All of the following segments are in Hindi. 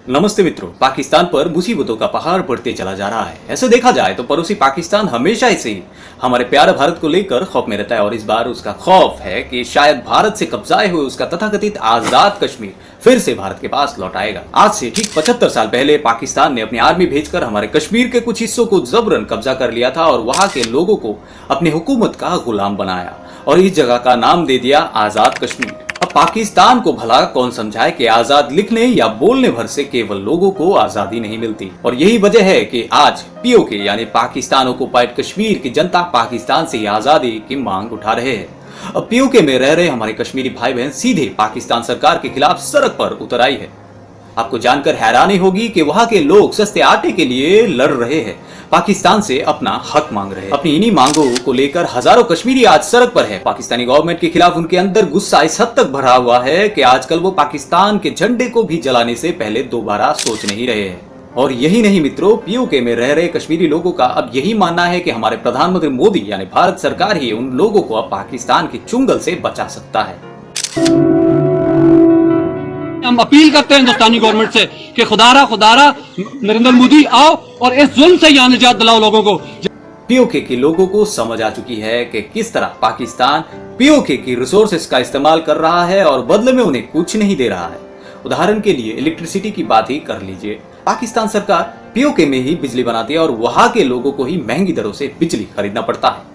नमस्ते मित्रों। पाकिस्तान पर मुसीबतों का पहाड़ बढ़ते चला जा रहा है। ऐसे देखा जाए तो पड़ोसी पाकिस्तान हमेशा से ही हमारे प्यारे भारत को लेकर खौफ में रहता है और इस बार उसका खौफ है कि शायद भारत से कब्जाए हुए उसका तथाकथित आजाद कश्मीर फिर से भारत के पास लौट आएगा। आज से ठीक 75 साल पहले पाकिस्तान ने अपनी आर्मी भेजकर हमारे कश्मीर के कुछ हिस्सों को जबरन कब्जा कर लिया था और वहां के लोगों को अपनी हुकूमत का गुलाम बनाया और इस जगह का नाम दे दिया आजाद कश्मीर। अब पाकिस्तान को भला कौन समझाए कि आजाद लिखने या बोलने भर से केवल लोगों को आजादी नहीं मिलती। और यही वजह है कि आज पीओके यानी पाकिस्तान ऑक्युपाइड कश्मीर की जनता पाकिस्तान से आजादी की मांग उठा रहे हैं। अब पीओके में रह रहे हमारे कश्मीरी भाई बहन सीधे पाकिस्तान सरकार के खिलाफ सड़क पर उतर आई है। आपको जानकर हैरानी होगी कि वहां के लोग सस्ते आटे के लिए लड़ रहे हैं, पाकिस्तान से अपना हक मांग रहे हैं। अपनी इन्हीं मांगों को लेकर हजारों कश्मीरी आज सड़क पर है। पाकिस्तानी गवर्नमेंट के खिलाफ उनके अंदर गुस्सा इस हद तक भरा हुआ है कि आजकल वो पाकिस्तान के झंडे को भी जलाने से पहले दोबारा सोच नहीं रहे हैं। और यही नहीं मित्रों, पीओके में रह रहे कश्मीरी लोगों का अब यही मानना है कि हमारे प्रधानमंत्री मोदी यानी भारत सरकार ही उन लोगों को अब पाकिस्तान के चुंगल से बचा सकता है। हम अपील करते हैं हिंदुस्तानी गवर्नमेंट से कि खुदारा नरेंद्र मोदी आओ और इस जुल्म से यहाँ निजात दिलाओ लोगों को। पीओके के लोगों को समझ आ चुकी है कि किस तरह पाकिस्तान पीओके की रिसोर्सेस का इस्तेमाल कर रहा है और बदले में उन्हें कुछ नहीं दे रहा है। उदाहरण के लिए इलेक्ट्रिसिटी की बात ही कर लीजिए। पाकिस्तान सरकार पीओके में ही बिजली बनाती है और वहां के लोगों को ही महंगी दरों से बिजली खरीदना पड़ता है।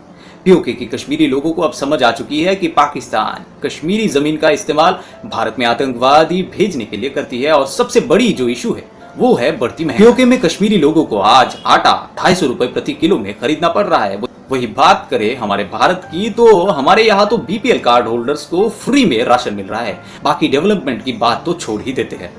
पीओके की कश्मीरी लोगों को अब समझ आ चुकी है कि पाकिस्तान कश्मीरी जमीन का इस्तेमाल भारत में आतंकवादी भेजने के लिए करती है और सबसे बड़ी जो इशू है वो है बढ़ती महंगाई। पीओके में कश्मीरी लोगों को आज आटा 250 रुपए प्रति किलो में खरीदना पड़ रहा है। वही बात करें हमारे भारत की तो हमारे यहाँ तो बीपीएल कार्ड होल्डर्स को फ्री में राशन मिल रहा है। बाकी डेवलपमेंट की बात तो छोड़ ही देते हैं।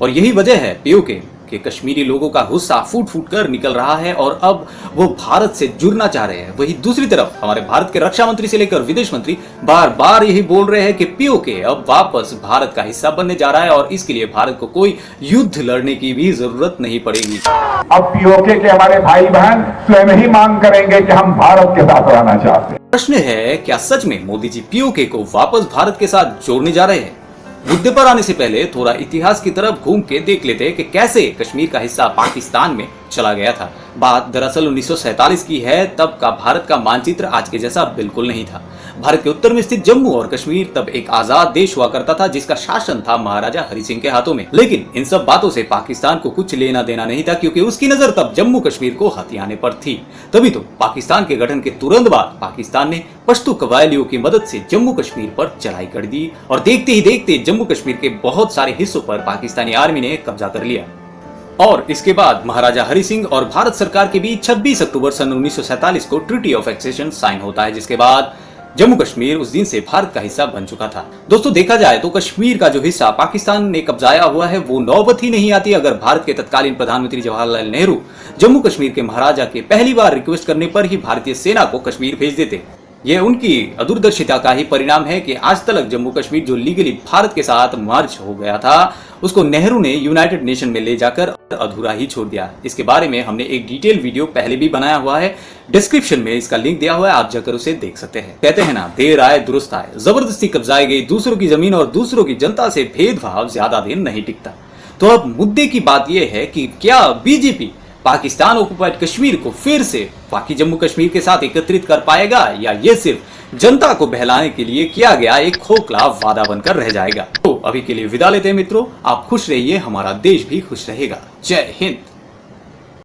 और यही वजह है पीओके कि कश्मीरी लोगों का गुस्सा फूट फूट कर निकल रहा है और अब वो भारत से जुड़ना चाह रहे हैं। वही दूसरी तरफ हमारे भारत के रक्षा मंत्री से लेकर विदेश मंत्री बार बार यही बोल रहे हैं कि पीओके अब वापस भारत का हिस्सा बनने जा रहा है और इसके लिए भारत को कोई युद्ध लड़ने की भी जरूरत नहीं पड़ेगी। अब पीओके के हमारे भाई बहन स्वयं ही मांग करेंगे कि हम भारत के साथ रहना चाहते हैं। प्रश्न है, क्या सच में मोदी जी पीओके को वापस भारत के साथ जोड़ने जा रहे हैं? मुद्दे पर आने से पहले थोड़ा इतिहास की तरफ घूम के देख लेते हैं कि कैसे कश्मीर का हिस्सा पाकिस्तान में चला गया था। बात दरअसल 1947 की है। तब का भारत का मानचित्र आज के जैसा बिल्कुल नहीं था। भारत के उत्तर में स्थित जम्मू और कश्मीर तब एक आजाद देश हुआ करता था जिसका शासन था महाराजा हरि सिंह के हाथों में। लेकिन इन सब बातों से पाकिस्तान को कुछ लेना देना नहीं था क्योंकि उसकी नजर तब जम्मू कश्मीर को हथियाने पर थी। तभी तो पाकिस्तान के गठन के तुरंत बाद पाकिस्तान ने पश्तो कबायलियों की मदद से जम्मू कश्मीर पर चढ़ाई कर दी और देखते ही देखते जम्मू कश्मीर के बहुत सारे हिस्सों पर पाकिस्तानी आर्मी ने कब्जा कर लिया। और इसके बाद महाराजा हरि सिंह और भारत सरकार के बीच 26 अक्टूबर सन 1947 को ट्रीटी ऑफ एक्सेशन साइन होता है, जिसके बाद जम्मू कश्मीर उस दिन से भारत का हिस्सा बन चुका था। दोस्तों देखा जाए तो कश्मीर का जो हिस्सा पाकिस्तान ने कब्जाया हुआ है वो नौबत ही नहीं आती अगर भारत के तत्कालीन प्रधानमंत्री जवाहरलाल नेहरू जम्मू कश्मीर के महाराजा के पहली बार रिक्वेस्ट करने पर ही भारतीय सेना को कश्मीर भेज देते। यह उनकी अदूरदर्शिता का ही परिणाम है कि आज तक जम्मू कश्मीर जो लीगली भारत के साथ मर्ज हो गया था उसको नेहरू ने यूनाइटेड नेशन में ले जाकर अधूरा ही छोड़ दिया। इसके बारे में हमने एक डिटेल वीडियो पहले भी बनाया हुआ है, डिस्क्रिप्शन में इसका लिंक दिया हुआ है, आप जाकर उसे देख सकते हैं। कहते हैं ना, देर आए दुरुस्त आए। जबरदस्ती कब्जाई गई दूसरों की जमीन और दूसरों की जनता से भेदभाव ज्यादा दिन नहीं टिकता। तो अब मुद्दे की बात यह है कि क्या बीजेपी पाकिस्तान ऑक्युपाइड कश्मीर को फिर से बाकी जम्मू कश्मीर के साथ एकत्रित कर पाएगा या ये सिर्फ जनता को बहलाने के लिए किया गया एक खोखला वादा बनकर रह जाएगा? तो अभी के लिए विदा लेते हैं मित्रों। आप खुश रहिए, हमारा देश भी खुश रहेगा। जय हिंद।